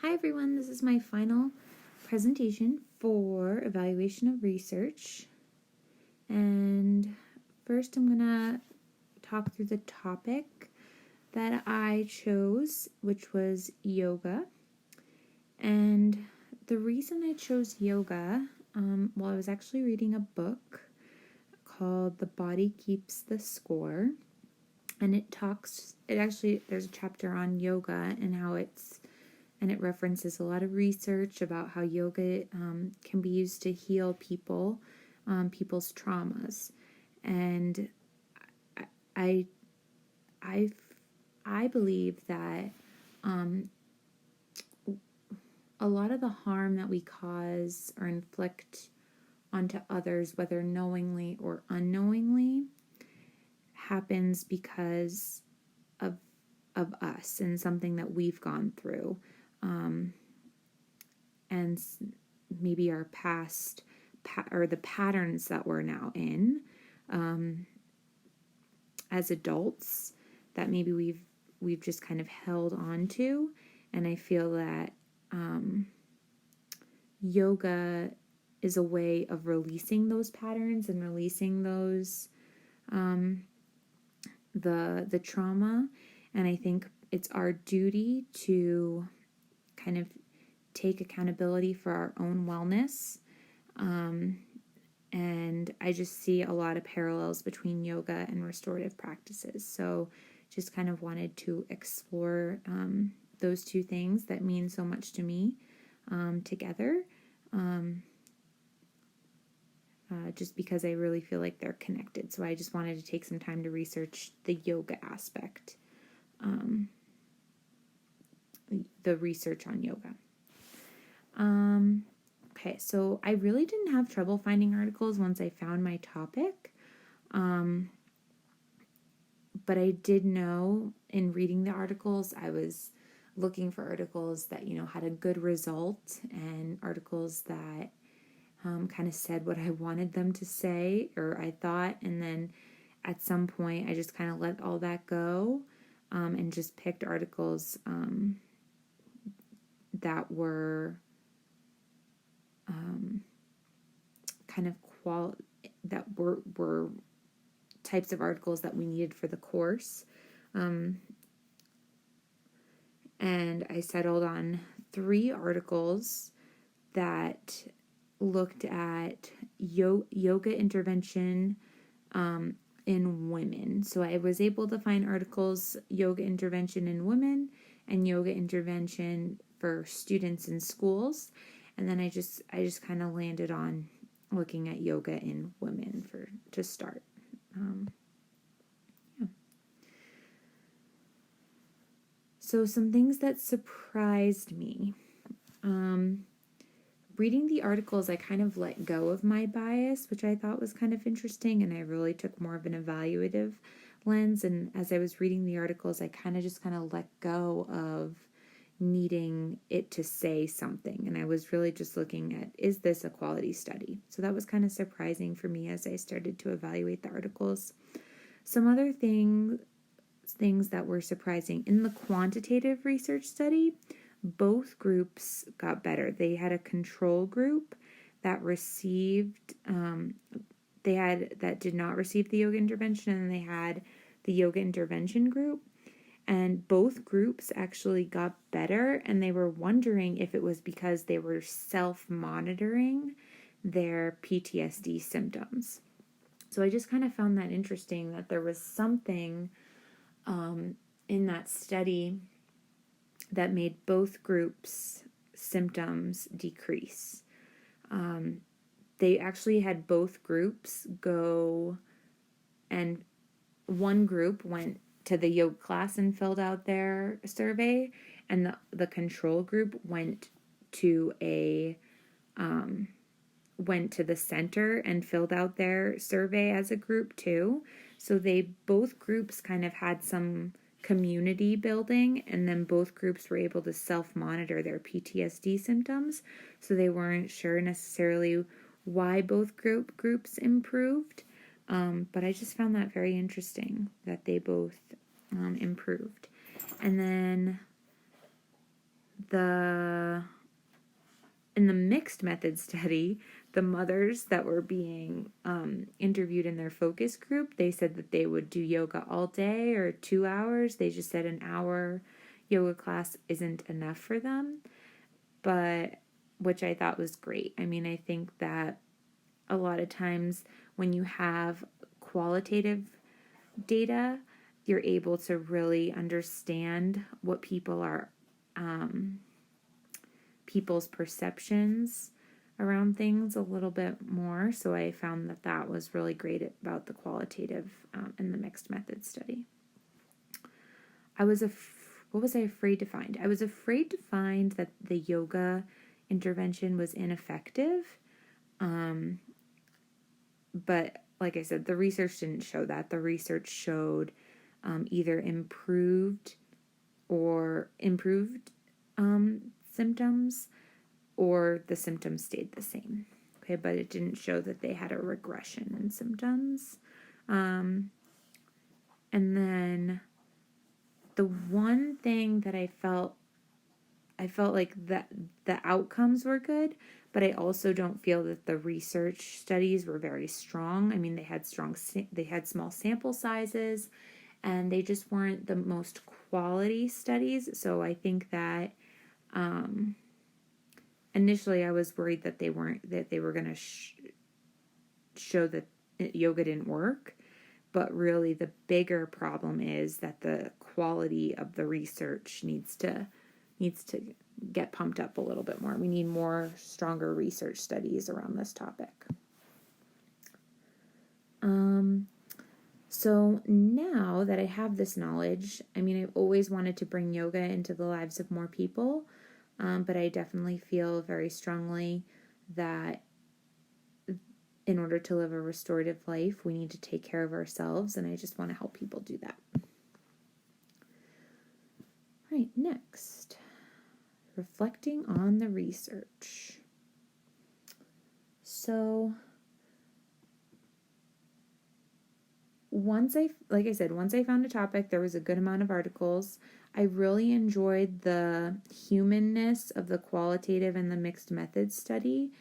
Hi everyone, this is my final presentation for evaluation of research. And first I'm going to talk through the topic that I chose, which was yoga. And the reason I chose yoga, I was actually reading a book called The Body Keeps the Score. And there's a chapter on yoga and how it references a lot of research about how yoga can be used to heal people's traumas. And I believe that a lot of the harm that we cause or inflict onto others, whether knowingly or unknowingly, happens because of us and something that we've gone through. And maybe our past or the patterns that we're now in as adults that maybe we've just kind of held on to. And I feel that yoga is a way of releasing those patterns and releasing those the trauma. And I think it's our duty to kind of take accountability for our own wellness. And I just see a lot of parallels between yoga and restorative practices. So just kind of wanted to explore those two things that mean so much to me together. Just because I really feel like they're connected. So I just wanted to take some time to research the yoga aspect, the research on yoga. Okay, so I really didn't have trouble finding articles once I found my topic. But I did know in reading the articles, I was looking for articles that, had a good result and articles that kind of said what I wanted them to say or I thought. And then at some point, I just kind of let all that go and just picked articles that were kind of that were types of articles that we needed for the course. And I settled on 3 articles that looked at yoga intervention in women. So I was able to find articles, yoga intervention in women and yoga intervention for students in schools. And then I just kind of landed on looking at yoga in women to start. So some things that surprised me. Reading the articles, I kind of let go of my bias, which I thought was kind of interesting, and I really took more of an evaluative lens. And as I was reading the articles, I kind of let go of needing it to say something. And I was really just looking at, is this a quality study? So that was kind of surprising for me as I started to evaluate the articles. Some other things that were surprising. In the quantitative research study, both groups got better. They had a control group that received, that did not receive the yoga intervention, and they had the yoga intervention group. And both groups actually got better, and they were wondering if it was because they were self-monitoring their PTSD symptoms. So I just kind of found that interesting that there was something in that study that made both groups' symptoms decrease. They actually had both groups go, and one group went to the yoga class and filled out their survey, and the control group went to the center and filled out their survey as a group too. So both groups kind of had some community building, and then both groups were able to self-monitor their PTSD symptoms. So they weren't sure necessarily why both groups improved. But I just found that very interesting that they both improved. And then in the mixed method study, the mothers that were being interviewed in their focus group, they said that they would do yoga all day or 2 hours. They just said an hour yoga class isn't enough for them, but which I thought was great. I mean, I think that a lot of times when you have qualitative data, you're able to really understand what people's perceptions around things a little bit more. So I found that was really great about the qualitative in the mixed method study. What was I afraid to find? I was afraid to find that the yoga intervention was ineffective. But like I said, the research didn't show that. The research showed either improved symptoms, or the symptoms stayed the same. Okay, but it didn't show that they had a regression in symptoms. And then the one thing that I felt like that the outcomes were good, but I also don't feel that the research studies were very strong. I mean, they had small sample sizes, and they just weren't the most quality studies. So I think that initially I was worried that they were going to show that yoga didn't work. But really the bigger problem is that the quality of the research needs to get pumped up a little bit more. We need more stronger research studies around this topic. So now that I have this knowledge, I mean, I've always wanted to bring yoga into the lives of more people, but I definitely feel very strongly that in order to live a restorative life, we need to take care of ourselves, and I just want to help people do that. All right, next, reflecting on the research. So once I found a topic, there was a good amount of articles. I really enjoyed the humanness of the qualitative and the mixed method study.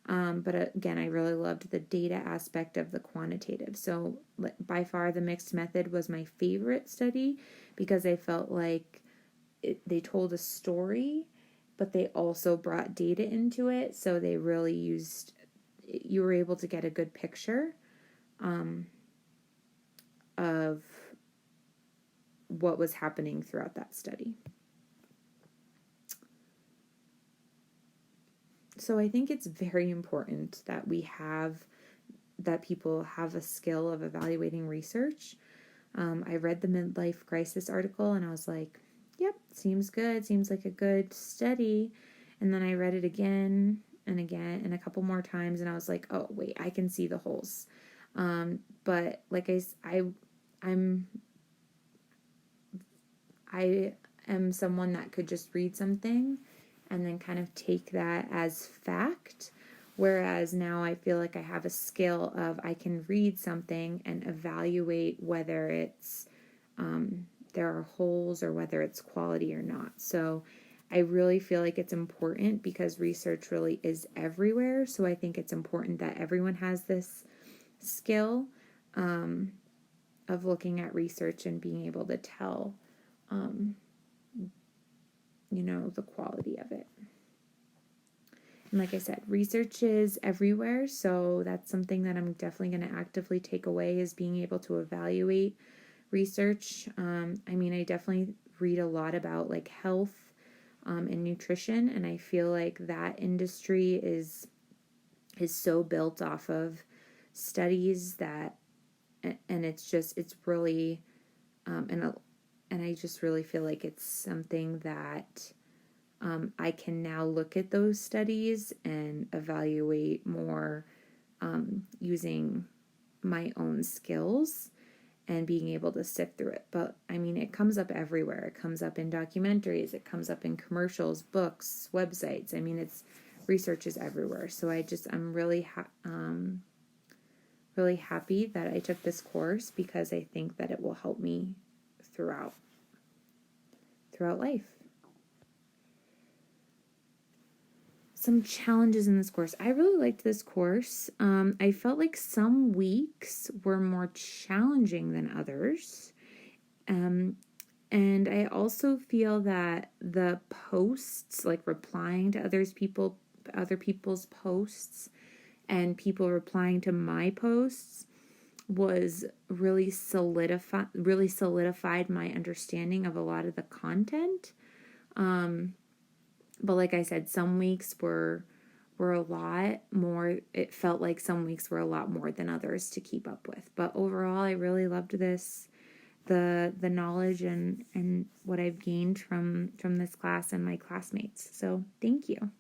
But again, I really loved the data aspect of the quantitative. So by far the mixed method was my favorite study because I felt like they told a story, but they also brought data into it. So they really you were able to get a good picture of what was happening throughout that study. So I think it's very important that people have a skill of evaluating research. I read the midlife crisis article and I was like, yep, seems good. Seems like a good study. And then I read it again and again and a couple more times and I was like, oh, wait, I can see the holes. But like I am someone that could just read something and then kind of take that as fact, whereas now I feel like I have a skill of I can read something and evaluate whether it's there are holes or whether it's quality or not. So I really feel like it's important because research really is everywhere. So I think it's important that everyone has this skill of looking at research and being able to tell the quality of it. And like I said, research is everywhere, so that's something that I'm definitely going to actively take away is being able to evaluate research. I mean, I definitely read a lot about like health and nutrition, and I feel like that industry is so built off of studies that, and it's really, and I just really feel like it's something that I can now look at those studies and evaluate more using my own skills and being able to sift through it. But I mean, it comes up everywhere. It comes up in documentaries. It comes up in commercials, books, websites. I mean, research is everywhere. So I'm really really happy that I took this course because I think that it will help me throughout life. some challenges in this course. I really liked this course. I felt like some weeks were more challenging than others. And I also feel that the posts, like replying to other people's posts and people replying to my posts, was really solidified my understanding of a lot of the content. But like I said, some weeks were a lot more. It felt like some weeks were a lot more than others to keep up with. But overall, I really loved the knowledge and what I've gained from this class and my classmates. So thank you.